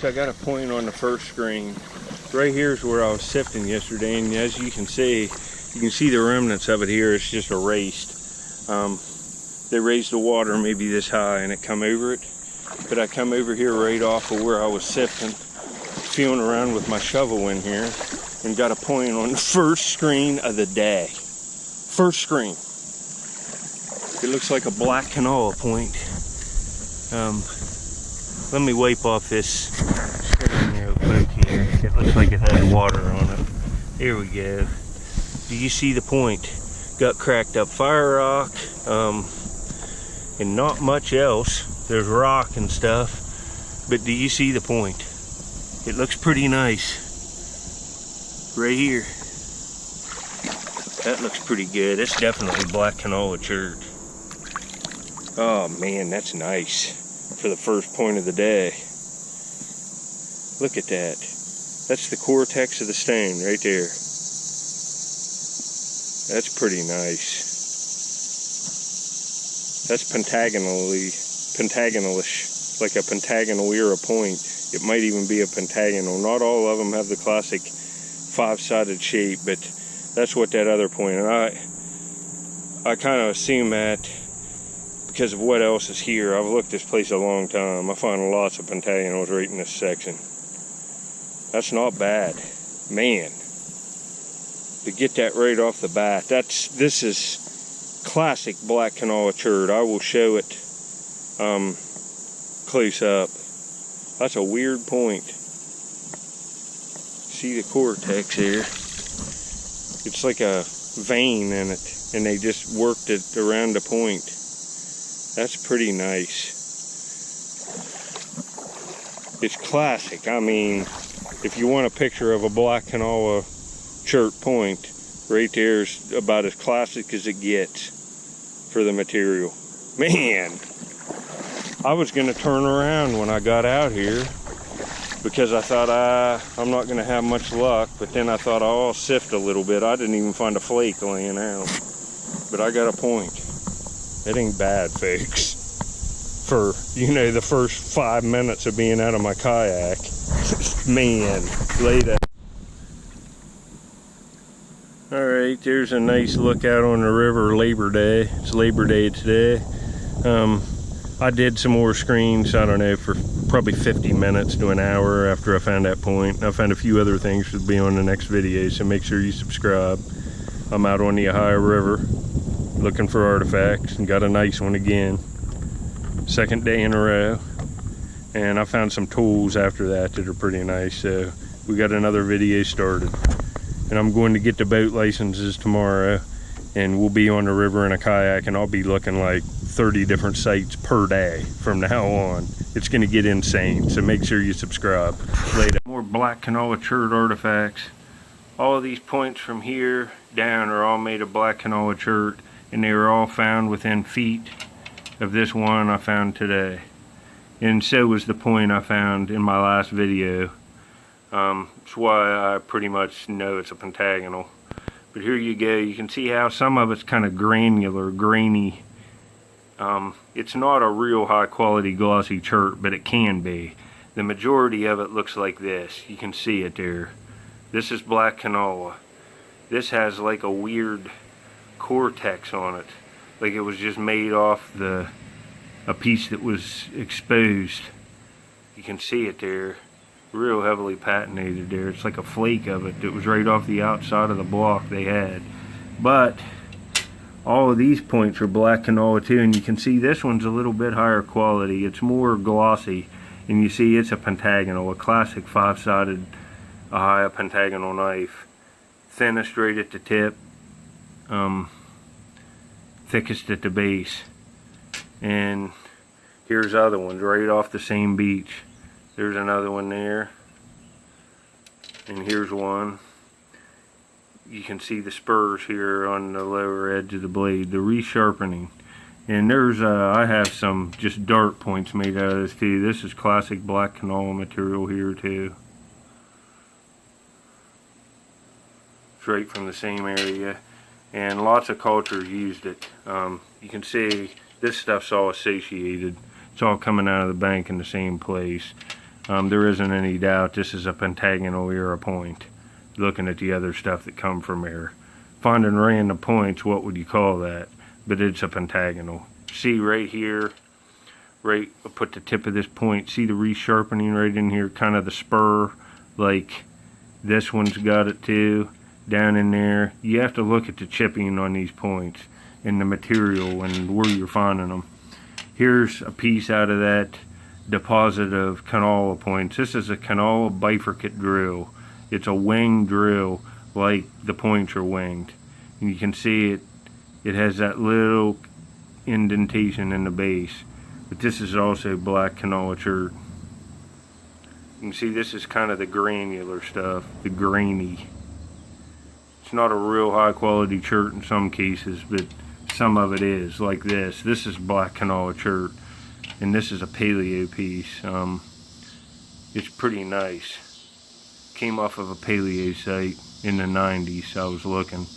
I got a point on the first screen. Right here is where I was sifting yesterday, and as you can see the remnants of it here. It's just erased. They raised the water maybe this high and it come over it. But I come over here right off of where I was sifting, feeling around with my shovel in here, and got a point on the first screen of the day. First screen. It looks like a Black Kanawha point. Let me wipe off this screen real quick here. It looks like it has water on it. Here we go. Do you see the point? Got cracked up fire rock, and not much else. There's rock and stuff, but do you see the point? It looks pretty nice. Right here. That looks pretty good. It's definitely Black Kanawha Chert. Oh man, that's nice for the first point of the day. Look at that. That's the cortex of the stone right there. That's pretty nice. That's pentagonalish, like a pentagonal era point. It might even be a pentagonal. Not all of them have the classic five-sided shape, but that's what that other point. And I kind of assume that because of what else is here. I've looked this place a long time. I find lots of pentagonals right in this section. That's not bad, man. To get that right off the bat, this is classic Black Kanawha Chert. I will show it close up. That's a weird point. See the cortex here? It's like a vein in it, and they just worked it around the point. That's pretty nice. It's classic. I mean, if you want a picture of a Black Kanawha Chert point, right there is about as classic as it gets for the material. Man, I was going to turn around when I got out here because I thought I'm not going to have much luck, but then I thought I'll sift a little bit. I didn't even find a flake laying out, but I got a point. It ain't bad, folks. For, the first 5 minutes of being out of my kayak. Man, lay that. Alright, there's a nice look out on the river Labor Day. It's Labor Day today. I did some more screens, I don't know, for probably 50 minutes to an hour after I found that point. I found a few other things to be on the next video, so make sure you subscribe. I'm out on the Ohio River looking for artifacts and got a nice one again. Second day in a row. And I found some tools after that are pretty nice, so we got another video started. And I'm going to get the boat licenses tomorrow, and we'll be on the river in a kayak, and I'll be looking like 30 different sites per day from now on. It's going to get insane, so make sure you subscribe. Later. More Black Kanawha Chert artifacts. All of these points from here down are all made of Black Kanawha Chert, and they were all found within feet of this one I found today. And so was the point I found in my last video. That's why I pretty much know it's a pentagonal. But here you go. You can see how some of it's kind of granular, grainy. It's not a real high quality glossy chert, but it can be. The majority of it looks like this. You can see it there. This is Black Kanawha. This has like a weird cortex on it. Like it was just made off a piece that was exposed. You can see it there. Real heavily patinated there. It's like a flake of it that was right off the outside of the block they had. But all of these points are Black Kanawha too, and you can see this one's a little bit higher quality. It's more glossy, and you see it's a pentagonal, a classic five-sided Ohio pentagonal knife. Thinnest right at the tip, thickest at the base. And here's other ones right off the same beach. There's another one there, and here's one. You can see the spurs here on the lower edge of the blade, the resharpening. And there's I have some just dart points made out of this too. This is classic Black Kanawha material here too. Straight from the same area, and lots of cultures used it. You can see this stuff's all associated. It's all coming out of the bank in the same place. There isn't any doubt this is a pentagonal era point. Looking at the other stuff that come from here, finding random points, what would you call that? But it's a pentagonal. See right here, right, I'll put the tip of this point, see the resharpening right in here, kind of the spur, like this one's got it too, down in there. You have to look at the chipping on these points and the material and where you're finding them. Here's a piece out of that deposit of Kanawha points. This is a Kanawha bifurcate drill. It's a winged drill, like the points are winged. And you can see it has that little indentation in the base. But this is also Black Kanawha Chert. You can see this is kind of the granular stuff, the grainy. It's not a real high quality chert in some cases, but some of it is, like this. This is Black Kanawha Chert, and this is a paleo piece. It's pretty nice. Came off of a paleo site in the 90s. I was looking.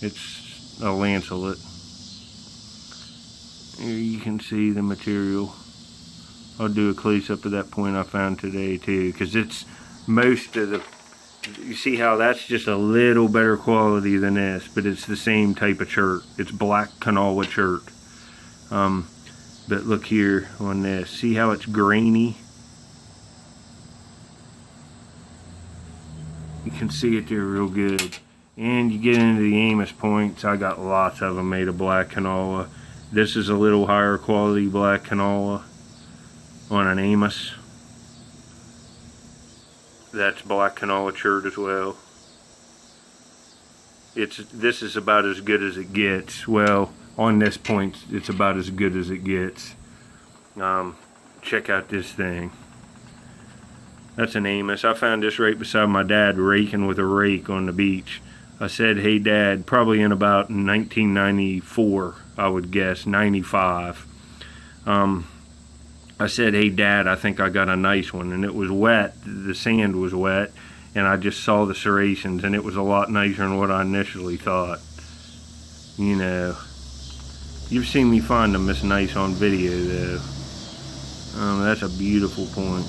It's a lancelet. Here you can see the material. I'll do a close up of that point I found today too, because it's most of the, you see how that's just a little better quality than this, but it's the same type of chert. It's Black Kanawha Chert. But look here on this, see how it's grainy? You can see it there real good. And you get into the Amos points, I got lots of them made of Black Kanawha. This is a little higher quality Black Kanawha on an Amos. That's Black Kanawha Chert as well. This is about as good as it gets. Well, on this point, it's about as good as it gets. Check out this thing. That's an Amos. I found this right beside my dad raking with a rake on the beach. I said, hey Dad, probably in about 1994, I would guess, 95. I said, hey Dad, I think I got a nice one. And it was wet, the sand was wet, and I just saw the serrations, and it was a lot nicer than what I initially thought. You know, you've seen me find them this nice on video though. That's a beautiful point.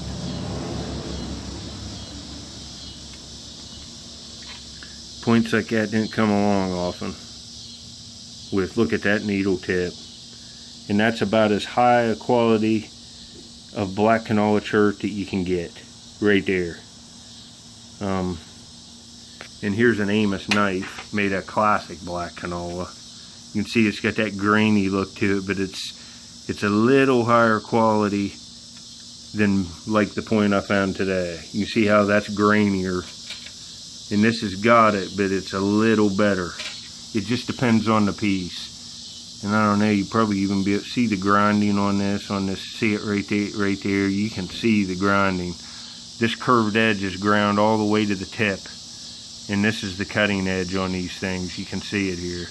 Points like that didn't come along often. Look at that needle tip. And that's about as high a quality of Black Kanawha Chert that you can get. Right there. And here's an Amos knife made of classic Black Kanawha. You can see it's got that grainy look to it, but it's a little higher quality than like the point I found today. You can see how that's grainier. And this has got it, but it's a little better. It just depends on the piece. And I don't know, you probably even be able to see the grinding on this, see it right there. You can see the grinding. This curved edge is ground all the way to the tip. And this is the cutting edge on these things. You can see it here.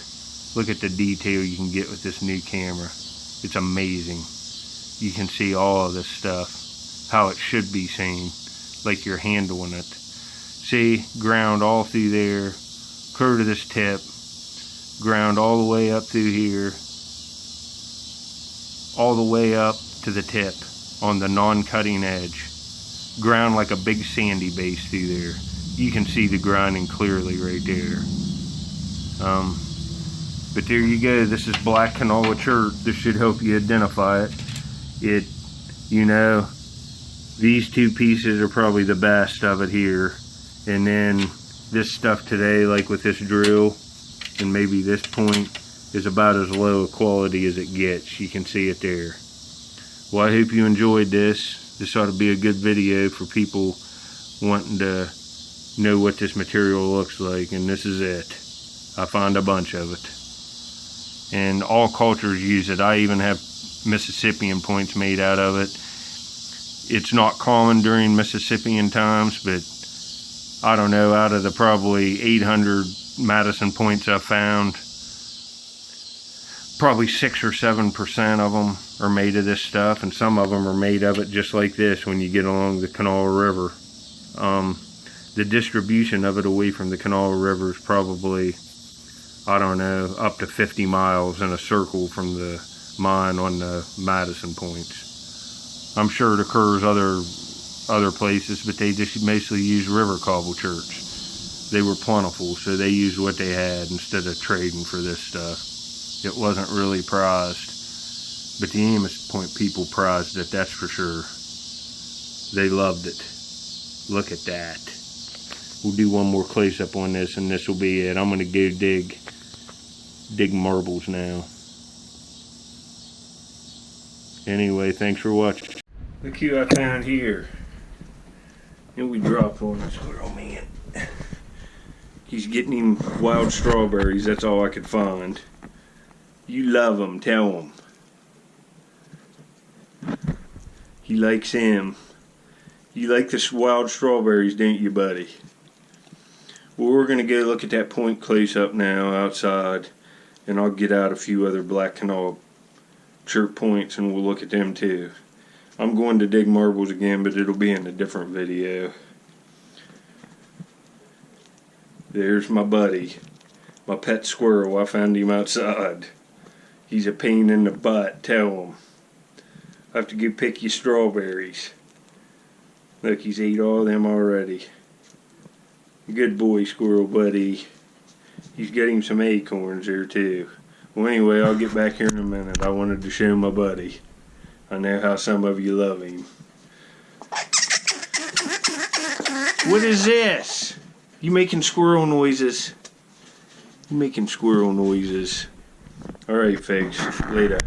Look at the detail you can get with this new camera. It's amazing. You can see all of this stuff, how it should be seen, like you're handling it. See, ground all through there, curve to this tip, ground all the way up through here, all the way up to the tip on the non-cutting edge. Ground like a big sandy base through there. You can see the grinding clearly right there. But there you go, this is Black Kanawha Chert. This should help you identify it. You know, these two pieces are probably the best of it here. And then this stuff today, like with this drill and maybe this point, is about as low a quality as it gets. You can see it there. Well, I hope you enjoyed this. This ought to be a good video for people wanting to know what this material looks like, and this is it. I found a bunch of it. And all cultures use it. I even have Mississippian points made out of it. It's not common during Mississippian times, but I don't know, out of the probably 800 Madison points I found, probably 6 or 7% of them are made of this stuff, and some of them are made of it just like this when you get along the Kanawha River. The distribution of it away from the Kanawha River is probably, I don't know, up to 50 miles in a circle from the mine on the Madison points. I'm sure it occurs other places, but they just mostly use river cobble cherts. They were plentiful, so they used what they had instead of trading for this stuff. It wasn't really prized, but the Amos Point people prized it, that's for sure. They loved it. Look at that. We'll do one more close-up on this, and this will be it. I'm going to go dig marbles now. Anyway, thanks for watching. Look who I found here. And we dropped one. Squirrel man. He's getting him wild strawberries. That's all I could find. You love them. Tell him. He likes him. You like the wild strawberries, don't you, buddy? Well, we're going to go look at that point close up now outside. And I'll get out a few other Black Kanawha Chert points and we'll look at them too. I'm going to dig marbles again, but it'll be in a different video. There's my buddy, my pet squirrel. I found him outside. He's a pain in the butt, tell him. I have to go pick you strawberries. Look, he's ate all of them already. Good boy, squirrel buddy. He's getting some acorns there too. Well, anyway, I'll get back here in a minute. I wanted to show my buddy. I know how some of you love him. What is this? You making squirrel noises? You making squirrel noises? Alright, folks. Later.